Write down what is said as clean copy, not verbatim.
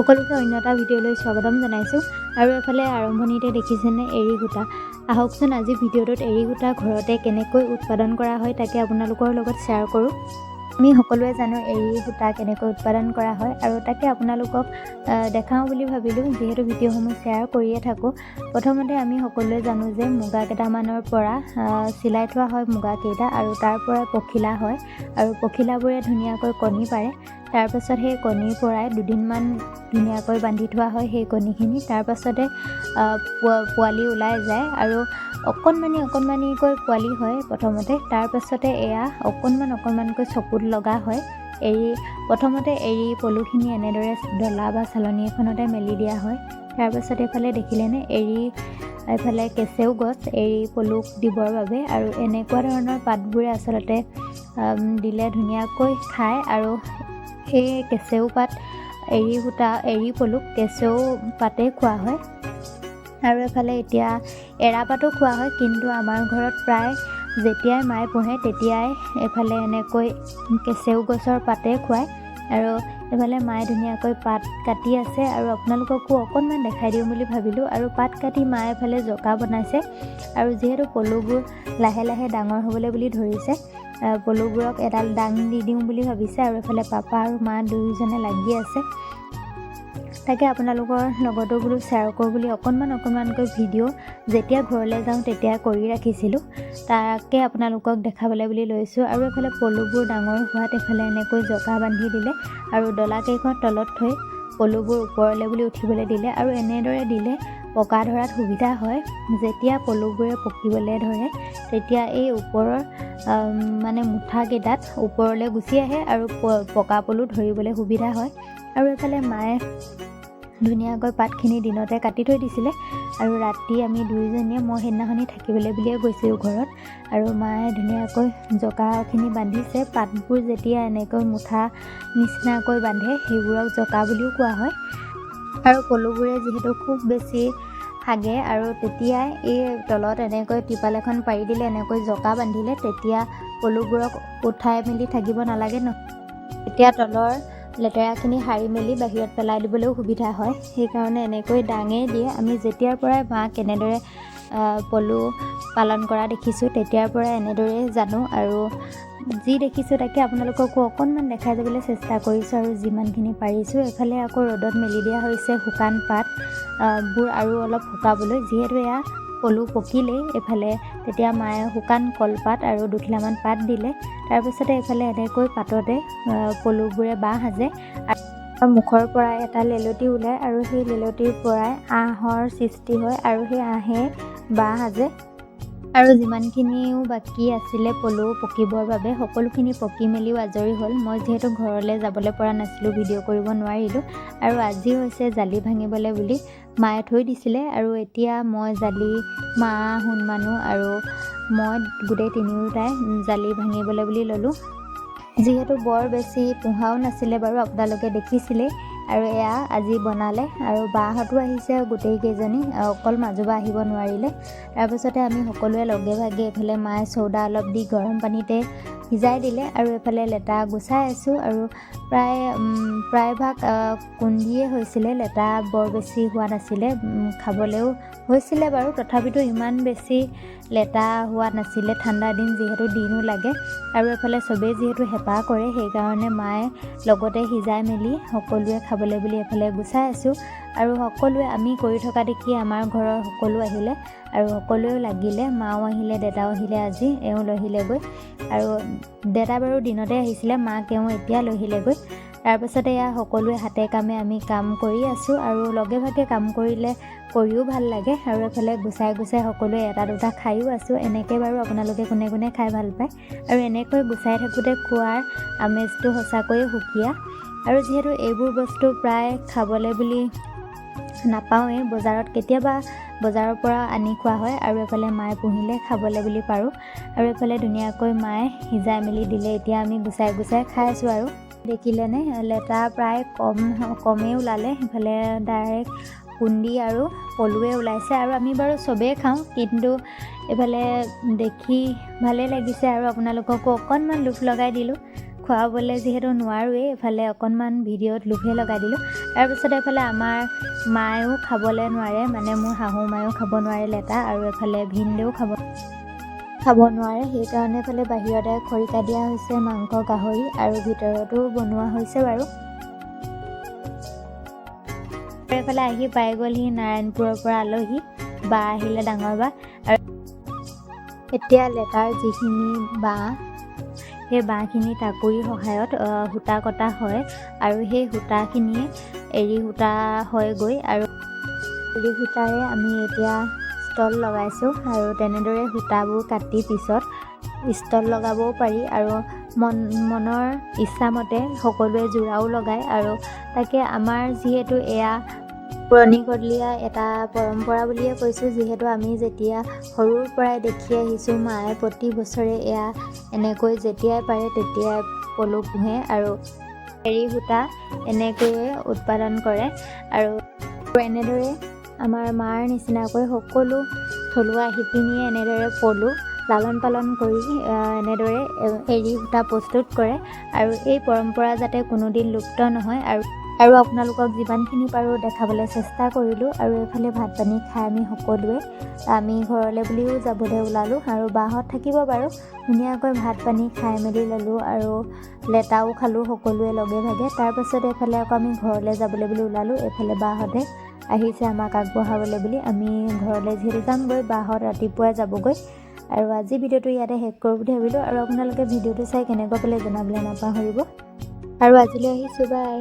সকলোকে অন্য এটা ভিডিঅ'লৈ স্বাগতম জনাইছোঁ। আৰু এফালে আৰম্ভণিতে দেখিছেনে এৰী সূতা। আহকচোন আজি ভিডিঅ'টোত এৰী সূতা ঘৰতে কেনেকৈ উৎপাদন কৰা হয় তাকে আপোনালোকৰ লগত শ্বেয়াৰ কৰোঁ। আমি সকলোৱে জানো এৰী সূতা কেনেকৈ উৎপাদন কৰা হয় আৰু তাকে আপোনালোকক দেখাওঁ বুলি ভাবিলোঁ, যিহেতু ভিডিঅ'সমূহ শ্বেয়াৰ কৰিয়ে থাকোঁ। প্ৰথমতে আমি সকলোৱে জানো যে মুগা কেইটামানৰ পৰা চিলাই থোৱা হয় মুগাকেইটা, আৰু তাৰ পৰা পখিলা হয় আৰু পখিলাবোৰে ধুনীয়াকৈ কণী পাৰে। তাৰপাছত সেই কণীৰ পৰাই দুদিনমান ধুনীয়াকৈ বান্ধি থোৱা হয় সেই কণীখিনি। তাৰপাছতে পোৱালি ওলাই যায় আৰু অকণমানিকৈ পোৱালি হয় প্ৰথমতে। তাৰপাছতে এয়া অকণমানকৈ চকুত লগা হয়। প্ৰথমতে এৰী পলুখিনি এনেদৰে ডলা বা চালনী এখনতে মেলি দিয়া হয়। তাৰপাছত এইফালে দেখিলেনে এইফালে কেঁচেও গছ এৰী পলুক দিবৰ বাবে, আৰু এনেকুৱা ধৰণৰ পাতবোৰে আচলতে দিলে ধুনীয়াকৈ খায়। আৰু সেই কেঁচেও পাত এৰী পলুক কেঁচেও পাতে খোৱা হয়। আৰু এফালে এতিয়া এৰা পাতো খোৱা হয়, কিন্তু আমাৰ ঘৰত প্ৰায় যেতিয়াই মায়ে পোহে তেতিয়াই এফালে এনেকৈ কেঁচেও গছৰ পাতে খুৱায়। আৰু এফালে মায়ে ধুনীয়াকৈ পাত কাটি আছে, আৰু আপোনালোককো অকণমান দেখাই দিওঁ বুলি ভাবিলোঁ। আৰু পাত কাটি মায়ে এফালে জকা বনাইছে, আৰু যিহেতু পলুবোৰ লাহে লাহে ডাঙৰ হ'বলৈ বুলি ধৰিছে, পলুবোৰক এডাল ডাং দি দিওঁ বুলি ভাবিছে। আৰু এফালে পাপা আৰু মা দুয়োজনে লাগি আছে। তাকে আপোনালোকৰ লগতো বোলো শ্বেয়াৰ কৰোঁ বুলি অকণমানকৈ ভিডিঅ' যেতিয়া ঘৰলৈ যাওঁ তেতিয়া কৰি ৰাখিছিলোঁ, তাকে আপোনালোকক দেখাবলৈ বুলি লৈছোঁ। আৰু এফালে পলুবোৰ ডাঙৰ হোৱাত এফালে এনেকৈ জকা বান্ধি দিলে, আৰু ডলাকেইখন তলত থৈ পলুবোৰ ওপৰলৈ বুলি উঠিবলৈ দিলে। আৰু এনেদৰে দিলে পকা ধৰাত সুবিধা হয়। যেতিয়া পলুবোৰে পকিবলৈ ধৰে তেতিয়া এই ওপৰৰ মুঠাকেইটাত ওপৰলৈ গুচি আহে আৰু পকা পলু ধৰিবলৈ সুবিধা হয়। আৰু এফালে মায়ে ধুনীয়াকৈ পাতখিনি দিনতে কাটি থৈ দিছিলে, আৰু ৰাতি আমি দুয়োজনীয়ে মই সেইদিনাখনি থাকিবলৈ বুলিয়ে গৈছিলোঁ ঘৰত। আৰু মায়ে ধুনীয়াকৈ জকাখিনি বান্ধিছে। পাতবোৰ যেতিয়া এনেকৈ মুঠা নিচিনাকৈ বান্ধে সেইবোৰক জকা বুলিও কোৱা হয়। আৰু পলুবোৰে যিহেতু খুব বেছি হাগে, আৰু তেতিয়াই এই তলত এনেকৈ টিপাল এখন পাৰি দিলে, এনেকৈ জকা বান্ধিলে তেতিয়া পলুবোৰক উঠাই মেলি থাকিব নালাগে তেতিয়া তলৰ লেতেৰাখিনি সাৰি মেলি বাহিৰত পেলাই দিবলৈও সুবিধা হয়। সেইকাৰণে এনেকৈ ডাঙেই দিয়ে। আমি যেতিয়াৰ পৰাই মাক এনেদৰে পলু পালন কৰা দেখিছোঁ তেতিয়াৰ পৰাই এনেদৰে জানো, আৰু যি দেখিছোঁ তাকে আপোনালোককো অকণমান দেখাই যাবলৈ চেষ্টা কৰিছোঁ আৰু যিমানখিনি পাৰিছোঁ। এফালে আকৌ ৰ'দত মেলি দিয়া হৈছে শুকান পাতবোৰ আৰু অলপ শুকাবলৈ, যিহেতু এয়া পলু পকিলেই। এফালে তেতিয়া মায়ে শুকান কলপাত আৰু দুখিলামান পাত দিলে। তাৰপিছতে এইফালে এনেকৈ পাততে পলুবোৰে বাঁহ সাজে, আৰু মুখৰ পৰাই এটা লেলটি ওলায়, আৰু সেই লেলটিৰ পৰাই আঁহৰ সৃষ্টি হয়, আৰু সেই আঁহে বাঁহ সাজে। আৰু যিমানখিনিও বাকী আছিলে পলু পকিবৰ বাবে সকলোখিনি পকি মেলিও আজৰি হ'ল। মই যিহেতু ঘৰলৈ যাবলৈ পৰা নাছিলোঁ, ভিডিঅ' কৰিব নোৱাৰিলোঁ। আৰু আজি হৈছে জালি ভাঙিবলৈ বুলি মায়ে থৈ দিছিলে, আৰু এতিয়া মই জালি, মা, হুনমানু আৰু মই গোটেই তিনিওটাই জালি ভাঙিবলৈ বুলি ল'লোঁ। যিহেতু বৰ বেছি পোহাও নাছিলে বাৰু, আপোনালোকে দেখিছিলেই। আৰু এয়া আজি বনালে, আৰু বাহঁতো আহিছে গোটেইকেইজনী, অকল মাজুবা আহিব নোৱাৰিলে। তাৰপিছতে আমি সকলোৱে লগে ভাগে এইফালে মায়ে চৌদা অলপ দি গৰম পানীতে সিজাই দিলে, আৰু এইফালে লেটা গুচাই আছোঁ। আৰু প্ৰায়ভাগ কুন্দিয়ে হৈছিলে, লেটা বৰ বেছি হোৱা নাছিলে। খাবলৈও হৈছিলে বাৰু, তথাপিতো ইমান বেছি লেটা হোৱা নাছিলে। ঠাণ্ডা দিন যিহেতু দিনো লাগে, আৰু এফালে চবেই যিহেতু হেঁপাহ কৰে সেইকাৰণে মায়ে লগতে সিজাই মেলি সকলোৱে খাবলৈ বুলি এফালে গুচাই আছোঁ। আৰু সকলোৱে আমি কৰি থকা দেখি আমাৰ ঘৰৰ সকলো আহিলে, আৰু সকলোৱেও লাগিলে। মাও আহিলে, দেউতাও আহিলে, আজি এওঁ লহিলেগৈ। আৰু দেউতা বাৰু দিনতে আহিছিলে, মাক এওঁ এতিয়া লহিলেগৈ। তাৰপাছতে এয়া সকলোৱে হাতে কামে আমি কাম কৰি আছোঁ, আৰু লগে ভাগে কাম কৰিও ভাল লাগে। আৰু এফালে গুচাই সকলোৱে এটা দুটা খায়ো আছোঁ। এনেকৈ বাৰু আপোনালোকে কোনে কোনে খাই ভাল পায়, আৰু এনেকৈ গুচাই থাকোঁতে খোৱাৰ আমেজটো সঁচাকৈয়ে সুকীয়া। আৰু যিহেতু এইবোৰ বস্তু প্ৰায় খাবলৈ বুলি নাপাওঁৱেই, কেতিয়াবা বজাৰৰ পৰা আনি খোৱা হয়, আৰু এফালে মায়ে পুহিলে খাবলৈ বুলি পাৰোঁ। আৰু এফালে ধুনীয়াকৈ মায়ে সিজাই মেলি দিলে, এতিয়া আমি গুচাই খাই আছোঁ। আৰু দেখিলেনে লেটা প্ৰায় কমেই ওলালে, সেইফালে ডাইৰেক্ট কুন্দি আৰু পলুৱে ওলাইছে। আৰু আমি বাৰু চবেই খাওঁ, কিন্তু এইফালে দেখি ভালেই লাগিছে, আৰু আপোনালোককো অকণমান লোভ লগাই দিলোঁ। খোৱাবলৈ যিহেতু নোৱাৰোৱেই, এইফালে অকণমান ভিডিঅ'ত লোভে লগাই দিলোঁ। তাৰপিছত এইফালে আমাৰ মায়েও খাবলৈ নোৱাৰে, মানে মোৰ শাহু মায়েও খাব নোৱাৰে লেটা, আৰু এইফালে ভিনদেউ খাব নোৱাৰে। সেইকাৰণে এইফালে বাহিৰতে খৰিকা দিয়া হৈছে মাংস গাহৰি, আৰু ভিতৰতো বনোৱা হৈছে বাৰু। এইফালে আহি পাই গ'লহি নাৰায়ণপুৰৰ পৰা আলহী বা আহিলে, ডাঙৰ বা। আৰু এতিয়া লেটাৰ যিখিনি বাঁহ, সেই বাঁহখিনি টাকুৰিৰ সহায়ত সূতা কটা হয়, আৰু সেই সূতাখিনিয়ে এৰী সূতা হয়গৈ। আৰু এৰী সূতাৰে আমি এতিয়া ষ্টল লগাইছোঁ, আৰু তেনেদৰে সূতাবোৰ কাটি পিছত ষ্টল লগাবও পাৰি, আৰু মনৰ ইচ্ছামতে সকলোৱে যোৰাও লগায়। আৰু তাকে আমাৰ যিহেতু এয়া পুৰণিকলীয়া এটা পৰম্পৰা বুলিয়ে কৈছোঁ, যিহেতু আমি যেতিয়া সৰুৰ পৰাই দেখি আহিছোঁ, মায়ে প্ৰতি বছৰে এয়া এনেকৈ যেতিয়াই পাৰে তেতিয়াই পলু পোহে, আৰু এৰী সূতা এনেকৈয়ে উৎপাদন কৰে। আৰু এনেদৰে আমাৰ মাৰ নিচিনাকৈ সকলো থলুৱা শিপিনীয়ে এনেদৰে পলু লালন পালন কৰি এনেদৰে এৰী সূতা প্ৰস্তুত কৰে, আৰু এই পৰম্পৰা যাতে কোনোদিন লুপ্ত নহয়, আৰু আপোনালোকক যিমানখিনি পাৰোঁ দেখাবলৈ চেষ্টা কৰিলোঁ। আৰু এইফালে ভাত পানী খাই আমি ঘৰলৈ বুলিও যাবলৈ ওলালোঁ, আৰু বাহঁত থাকিব বাৰু। ধুনীয়াকৈ ভাত পানী খাই মেলি ল'লোঁ, আৰু লেটাও খালোঁ সকলোৱে লগে ভাগে। তাৰপাছত এইফালে আকৌ আমি ঘৰলৈ যাবলৈ বুলি ওলালোঁ। এইফালে বাহঁতে আহিছে আমাক আগবঢ়াবলৈ বুলি। আমি ঘৰলৈ যিহেতু যামগৈ, বাহঁত ৰাতিপুৱাই যাবগৈ। আৰু আজি ভিডিঅ'টো ইয়াতে শেষ কৰোঁ বুলি ভাবিলোঁ, আৰু আপোনালোকে ভিডিঅ'টো চাই কেনেকুৱা পালে জনাবলৈ নাপাহৰিব। আৰু আজিলৈ আহিছোঁ, বাই।